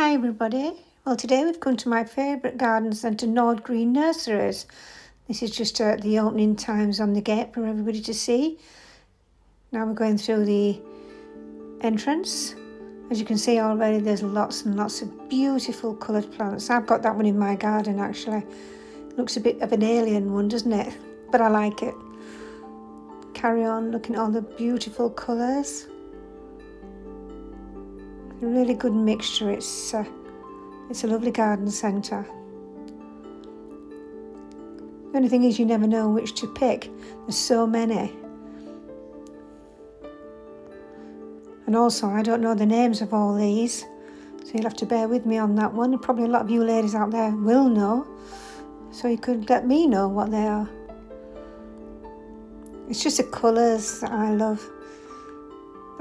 Hi everybody. Well, today we've come to my favourite garden centre, Nord Green Nurseries. This is just the opening times on the gate for everybody to see. Now we're going through the entrance. As you can see already, there's lots and lots of beautiful coloured plants. I've got that one in my garden actually. Looks a bit of an alien one, doesn't it? But I like it. Carry on looking at all the beautiful colours. A really good mixture. It's a lovely garden centre. The only thing is you never know which to pick. There's so many. And also I don't know the names of all these, so you'll have to bear with me on that one. And probably a lot of you ladies out there will know, so you could let me know what they are. It's just the colours that I love.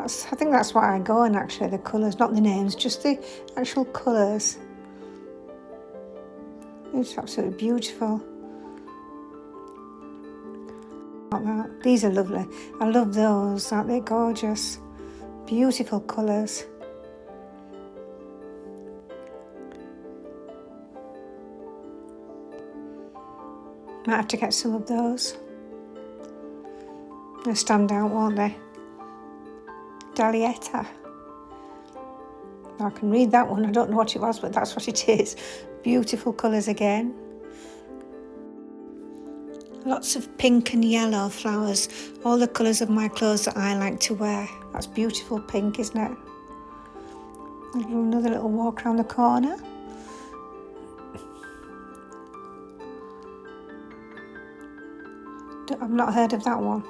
I think that's what I go on actually, the colours, not the names, just the actual colours. It's absolutely beautiful. Like that. These are lovely. I love those, aren't they gorgeous? Beautiful colours. Might have to get some of those. They'll stand out, won't they? Dalietta. I can read that one. I don't know what it was, but that's what it is. Beautiful colours again. Lots of pink and yellow flowers. All the colours of my clothes that I like to wear. That's beautiful pink, isn't it? Another little walk around the corner. I've not heard of that one.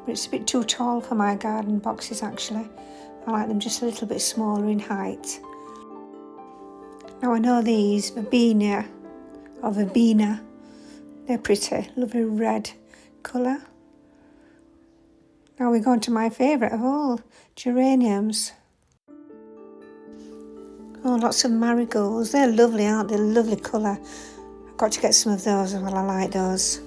But it's a bit too tall for my garden boxes actually. I like them just a little bit smaller in height. Now I know these, verbena, they're pretty, lovely red colour. Now we're going to my favourite of all, geraniums. Oh, lots of marigolds, they're lovely, aren't they? Lovely colour. I've got to get some of those as well, I like those.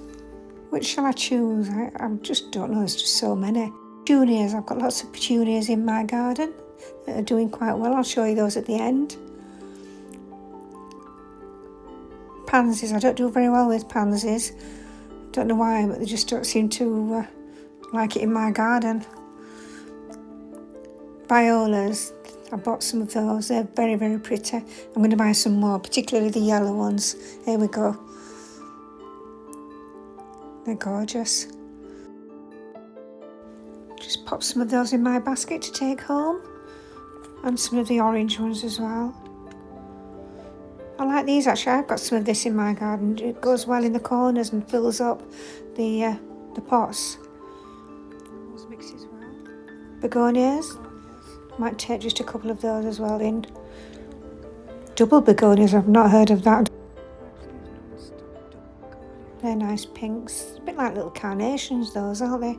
Which shall I choose? I just don't know, there's just so many. Petunias, I've got lots of petunias in my garden that are doing quite well. I'll show you those at the end. Pansies, I don't do very well with pansies. Don't know why, but they just don't seem to like it in my garden. Violas, I bought some of those. They're very, very pretty. I'm going to buy some more, particularly the yellow ones. Here we go. They're gorgeous. Just pop some of those in my basket to take home. And some of the orange ones as well. I like these actually. I've got some of this in my garden. It goes well in the corners and fills up the pots. Those mixes well. Begonias. Might take just a couple of those as well in. Double begonias, I've not heard of that. They're nice pinks. A bit like little carnations those, aren't they?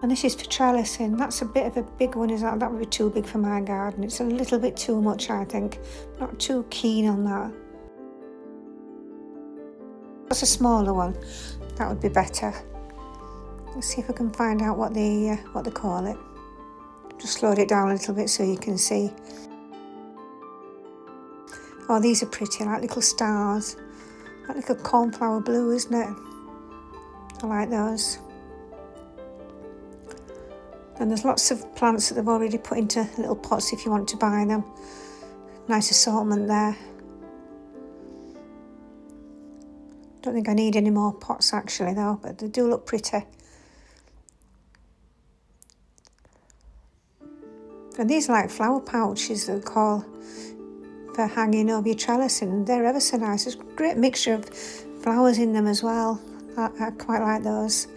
And this is for trellising. That's a bit of a big one, is that? That would be too big for my garden. It's a little bit too much, I think. Not too keen on that. That's a smaller one. That would be better. Let's see if I can find out what they call it. Just slowed it down a little bit so you can see. Oh, these are pretty, like little stars. Like little cornflower blue, isn't it? I like those. And there's lots of plants that they've already put into little pots if you want to buy them. Nice assortment there. Don't think I need any more pots actually though, but they do look pretty. And these are like flower pouches they'll call for hanging over your trellis, and they're ever so nice. There's a great mixture of flowers in them as well. I quite like those.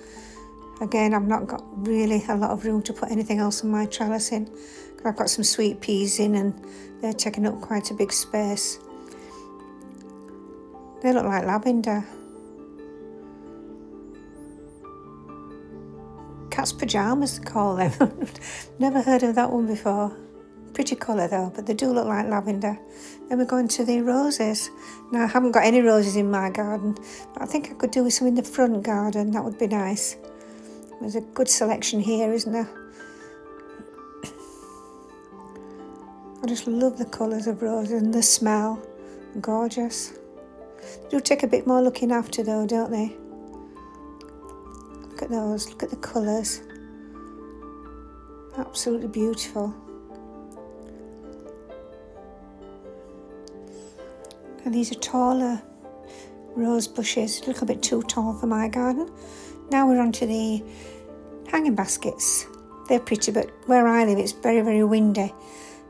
Again, I've not got really a lot of room to put anything else on my trellis in. I've got some sweet peas in and they're taking up quite a big space. They look like lavender. Cat's pyjamas, they call them. Never heard of that one before. Pretty colour though, but they do look like lavender. Then we're going to the roses. Now I haven't got any roses in my garden, but I think I could do with some in the front garden. That would be nice. There's a good selection here, isn't there? I just love the colours of roses and the smell. Gorgeous. They do take a bit more looking after though, don't they? Look at those, look at the colours. Absolutely beautiful. And these are taller rose bushes, a little bit too tall for my garden. Now we're on to the hanging baskets. They're pretty, but where I live it's very, very windy,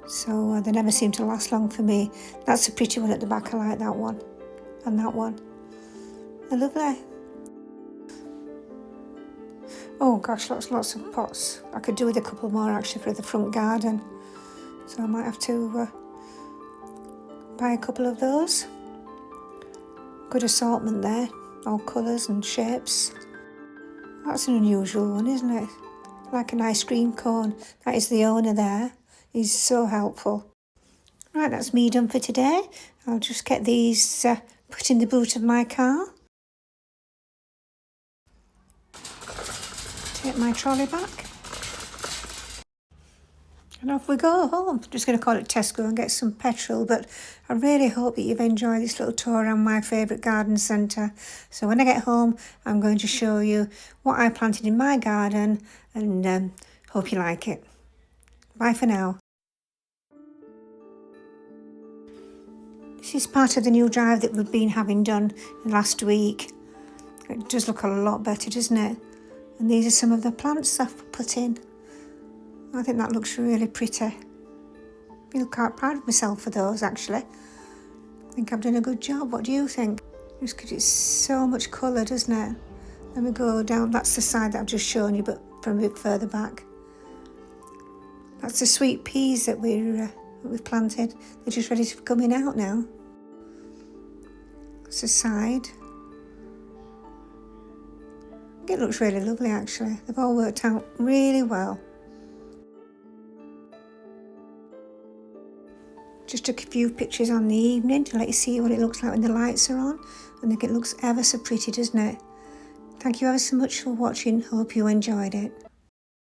so they never seem to last long for me. That's a pretty one at the back. I like that one. And that one. They're lovely. Oh gosh, lots of pots. I could do with a couple more actually for the front garden. So I might have to buy a couple of those. Good assortment there, all colours and shapes. That's an unusual one, isn't it? Like an ice cream cone. That is the owner there. He's so helpful. Right, that's me done for today. I'll just get these put in the boot of my car. Take my trolley back. And off we go home. I'm just going to call it Tesco and get some petrol, but I really hope that you've enjoyed this little tour around my favourite garden centre. So when I get home, I'm going to show you what I planted in my garden, and hope you like it. Bye for now. This is part of the new drive that we've been having done last week. It does look a lot better, doesn't it? And these are some of the plants I've put in. I think that looks really pretty. I feel quite proud of myself for those actually. I think I've done a good job. What do you think? Just because it's so much colour, doesn't it? Then we go down, that's the side that I've just shown you, but from a bit further back. That's the sweet peas that we've planted. They're just ready to be coming out now. That's the side. It looks really lovely actually. They've all worked out really well. Just took a few pictures on the evening to let you see what it looks like when the lights are on. I think it looks ever so pretty, doesn't it? Thank you ever so much for watching. Hope you enjoyed it.